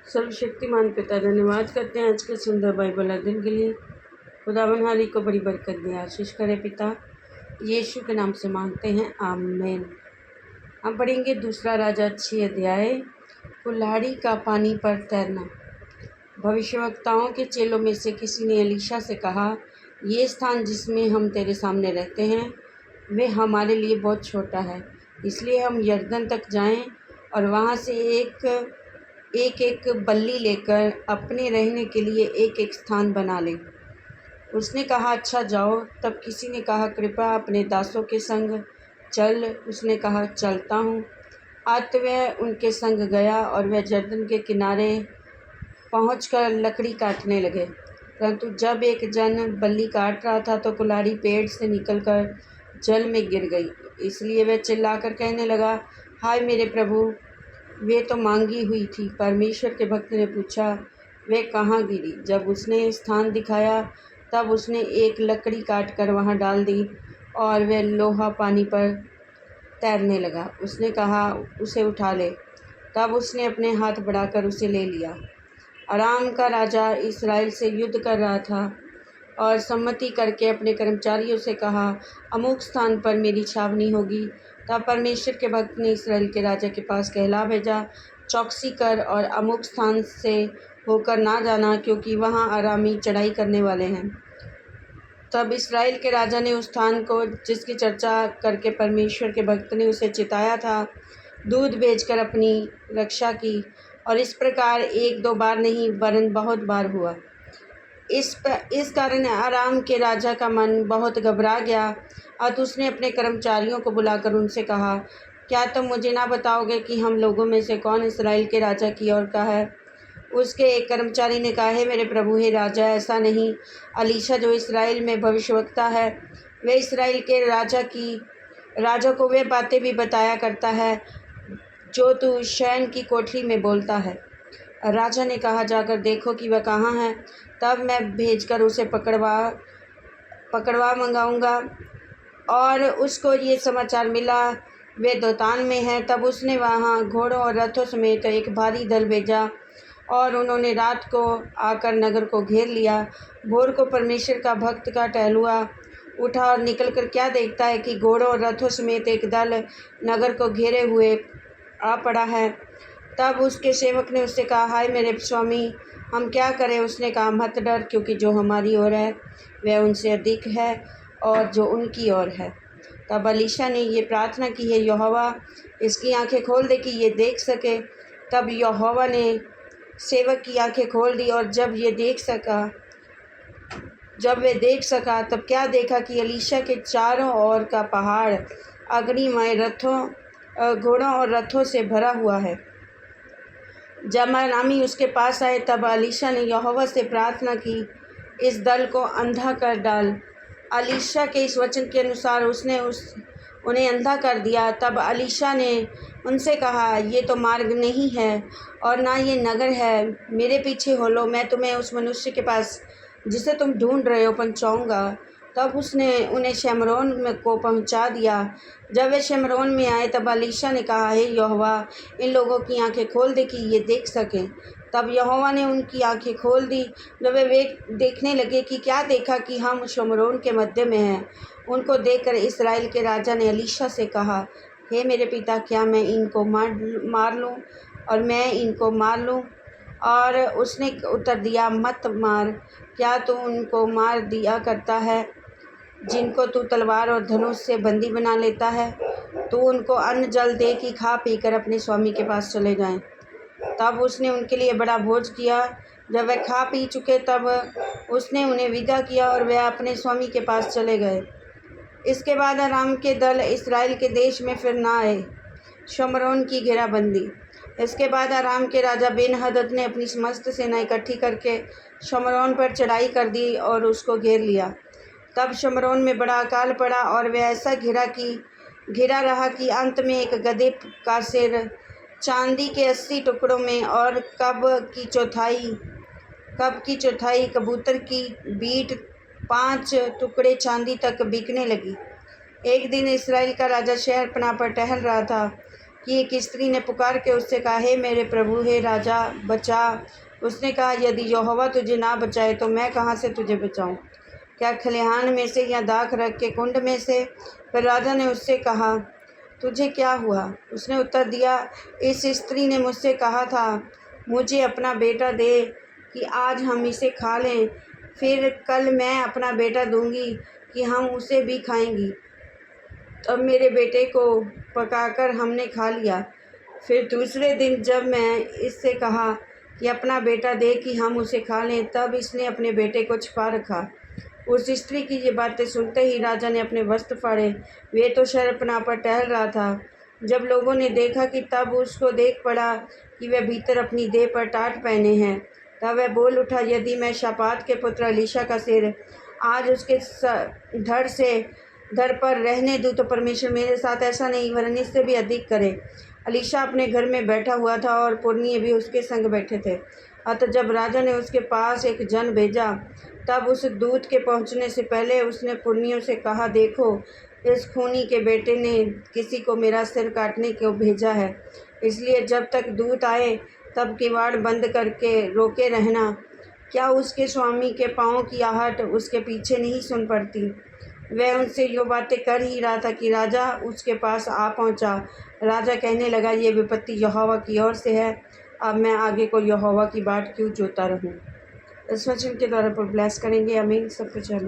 सर्वशक्तिमान पिता धन्यवाद करते हैं आज के सुंदर बाइबल अध्ययन के लिए। खुदावन हारी को बड़ी बरकत दे, आशीष करे पिता, यीशु के नाम से मांगते हैं, आमीन। हम पढ़ेंगे दूसरा राजा 6 अध्याय, कुल्हाड़ी का पानी पर तैरना। भविष्यवक्ताओं के चेलों में से किसी ने एलीशा से कहा, ये स्थान जिसमें हम तेरे सामने रहते हैं वे हमारे लिए बहुत छोटा है, इसलिए हम यरदन तक जाएं और वहाँ से एक बल्ली लेकर अपने रहने के लिए एक स्थान बना लें। उसने कहा, अच्छा जाओ। तब किसी ने कहा, कृपया अपने दासों के संग चल। उसने कहा, चलता हूँ। अतः वह उनके संग गया और वह यरदन के किनारे पहुंचकर लकड़ी काटने लगे। परंतु जब एक जन बल्ली काट रहा था तो कुल्हाड़ी पेड़ से निकलकर जल में गिर गई। इसलिए वह चिल्लाकर कहने लगा, हाय मेरे प्रभु, वे तो मांगी हुई थी। परमेश्वर के भक्त ने पूछा, वे कहाँ गिरी? जब उसने स्थान दिखाया तब उसने एक लकड़ी काटकर वहाँ डाल दी और वह लोहा पानी पर तैरने लगा। उसने कहा, उसे उठा ले। तब उसने अपने हाथ बढ़ाकर उसे ले लिया। अराम का राजा इस्राएल से युद्ध कर रहा था और सम्मति करके अपने कर्मचारियों से कहा, अमुक स्थान पर मेरी छावनी होगी। तब परमेश्वर के भक्त ने इस्राएल के राजा के पास कहला भेजा, चौकसी कर और अमुक स्थान से होकर ना जाना, क्योंकि वहाँ अरामी चढ़ाई करने वाले हैं। तब इस्राएल के राजा ने उस स्थान को, जिसकी चर्चा करके परमेश्वर के भक्त ने उसे चिताया था, दूध भेजकर अपनी रक्षा की। और इस प्रकार एक दो बार नहीं वरन बहुत बार हुआ। इस कारण अराम के राजा का मन बहुत घबरा गया। अतः उसने अपने कर्मचारियों को बुलाकर उनसे कहा, क्या तुम मुझे ना बताओगे कि हम लोगों में से कौन इस्राएल के राजा की ओर का है? उसके एक कर्मचारी ने कहा, हे मेरे प्रभु, हे राजा, ऐसा नहीं। एलीशा जो इस्राएल में भविष्यवक्ता है, वे इस्राएल के राजा को वे बातें भी बताया करता है जो तू शयन की कोठरी में बोलता है। राजा ने कहा, जाकर देखो कि वह कहाँ है, तब मैं भेजकर उसे पकड़वा मंगाऊंगा। और उसको ये समाचार मिला, वे दोतान में हैं। तब उसने वहाँ घोड़ों और रथों समेत एक भारी दल भेजा और उन्होंने रात को आकर नगर को घेर लिया। भोर को परमेश्वर का भक्त का टहलुआ उठा और निकलकर क्या देखता है कि घोड़ों और रथों समेत एक दल नगर को घेरे हुए आ पड़ा है। तब उसके सेवक ने उससे कहा, हाय मेरे स्वामी, हम क्या करें? उसने कहा, मत डर, क्योंकि जो हमारी ओर है वह उनसे अधिक है और जो उनकी ओर है। तब एलीशा ने ये प्रार्थना की, है यहोवा, इसकी आंखें खोल दे कि ये देख सके। तब यहोवा ने सेवक की आंखें खोल दी और जब वे देख सका तब क्या देखा कि एलीशा के चारों ओर का पहाड़ अग्निमय घोड़ों और रथों से भरा हुआ है। जब अरामी उसके पास आए तब एलीशा ने यहोवा से प्रार्थना की, इस दल को अंधा कर डाल। एलीशा के इस वचन के अनुसार उसने उन्हें अंधा कर दिया। तब एलीशा ने उनसे कहा, ये तो मार्ग नहीं है और ना ये नगर है। मेरे पीछे हो लो, मैं तुम्हें उस मनुष्य के पास जिसे तुम ढूंढ रहे हो पहुँचाऊँगा। तब उसने उन्हें शेमरोन को पहुंचा दिया। जब वे शेमरोन में आए तब एलीशा ने कहा, हे यहोवा, इन लोगों की आंखें खोल दे कि ये देख सकें। तब यहोवा ने उनकी आंखें खोल दी। जब वे देखने लगे कि क्या देखा कि हम शेमरोन के मध्य में हैं। उनको देखकर इस्राएल के राजा ने एलीशा से कहा, हे मेरे पिता, क्या मैं इनको मार लूँ? और मैं इनको मार लूँ? और उसने उत्तर दिया, मत मार। क्या तू उनको मार दिया करता है जिनको तू तलवार और धनुष से बंदी बना लेता है? तू उनको अन्न जल दे कि खा पी कर अपने स्वामी के पास चले जाएं। तब उसने उनके लिए बड़ा भोज किया। जब वह खा पी चुके तब उसने उन्हें विदा किया और वह अपने स्वामी के पास चले गए। इसके बाद अराम के दल इस्राएल के देश में फिर न आए। शमरोन की घेराबंदी। इसके बाद अराम के राजा बेन-हदद ने अपनी समस्त सेना इकट्ठी करके शमरोन पर चढ़ाई कर दी और उसको घेर लिया। तब शमरोन में बड़ा अकाल पड़ा और वह ऐसा घिरा रहा कि अंत में एक गदहे का सिर चांदी के 80 टुकड़ों में और कब की चौथाई कबूतर की बीट 5 टुकड़े चांदी तक बिकने लगी। एक दिन इस्राएल का राजा शहरपनाह पर टहल रहा था। कि एक स्त्री ने पुकार के उससे कहा, हे मेरे प्रभु, हे राजा, बचा। उसने कहा, यदि यहोवा तुझे ना बचाए तो मैं कहाँ से तुझे बचाऊं? क्या खलिहान में से या दाख रख के कुंड में से? फिर राजा ने उससे कहा, तुझे क्या हुआ? उसने उत्तर दिया, इस स्त्री ने मुझसे कहा था, मुझे अपना बेटा दे कि आज हम इसे खा लें, फिर कल मैं अपना बेटा दूंगी कि हम उसे भी खाएंगी। तब मेरे बेटे को पकाकर हमने खा लिया। फिर दूसरे दिन जब मैं इससे कहा कि अपना बेटा दे कि हम उसे खा लें, तब इसने अपने बेटे को छिपा रखा। उस स्त्री की ये बातें सुनते ही राजा ने अपने वस्त्र फाड़े। वे तो शरपनाह पर टहल रहा था। जब लोगों ने देखा कि तब उसको देख पड़ा कि वह भीतर अपनी देह पर टाट पहने हैं, तब वह बोल उठा, यदि मैं शापात के पुत्र एलीशा का सिर आज उसके धड़ पर रहने दूँ तो परमेश्वर मेरे साथ ऐसा नहीं वरन इससे भी अधिक करे। एलीशा अपने घर में बैठा हुआ था और पुरनिये भी उसके संग बैठे थे। अतः जब राजा ने उसके पास एक जन भेजा, तब उस दूत के पहुंचने से पहले उसने पुरनियों से कहा, देखो, इस खूनी के बेटे ने किसी को मेरा सिर काटने को भेजा है। इसलिए जब तक दूत आए तब किवाड़ बंद करके रोके रहना। क्या उसके स्वामी के पाँव की आहट उसके पीछे नहीं सुन पड़ती? वह उनसे यो बातें कर ही रहा था कि राजा उसके पास आ पहुंचा। राजा कहने लगा, ये विपत्ति यहोवा की ओर से है। अब मैं आगे को यहोवा की बाट क्यों जोता रहूं? इस वचन के द्वारा पर ब्लेस करेंगे। आमीन। सब कुछ है।